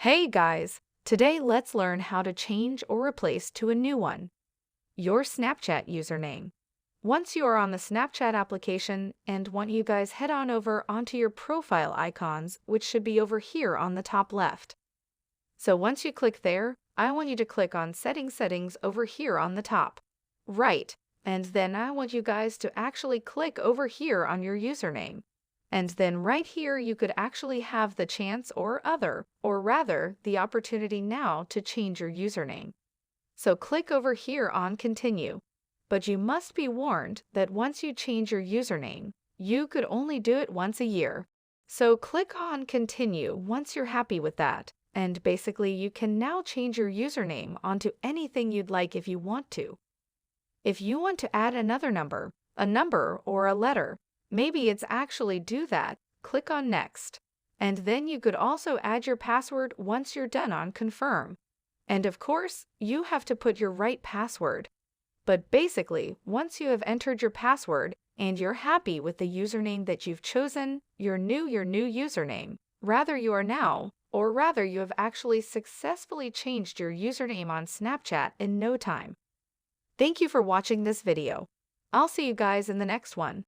Hey guys, today let's learn how to change or replace to a new one. Your Snapchat username. Once you are on the Snapchat application, and want you guys head on over onto your profile icons, which should be over here on the top left. So once you click there, I want you to click on settings over here on the top right, and then I want you guys to actually click over here on your username. And then right here, you could actually have the chance or rather, the opportunity now to change your username. So click over here on Continue. But you must be warned that once you change your username, you could only do it once a year. So click on Continue once you're happy with that. And basically, you can now change your username onto anything you'd like if you want to. If you want to add another number, a number or a letter, maybe it's actually do that, click on Next. And then you could also add your password once you're done on Confirm. And of course, you have to put your right password. But basically, once you have entered your password and you're happy with the username that you've chosen, your new username, you have actually successfully changed your username on Snapchat in no time. Thank you for watching this video. I'll see you guys in the next one.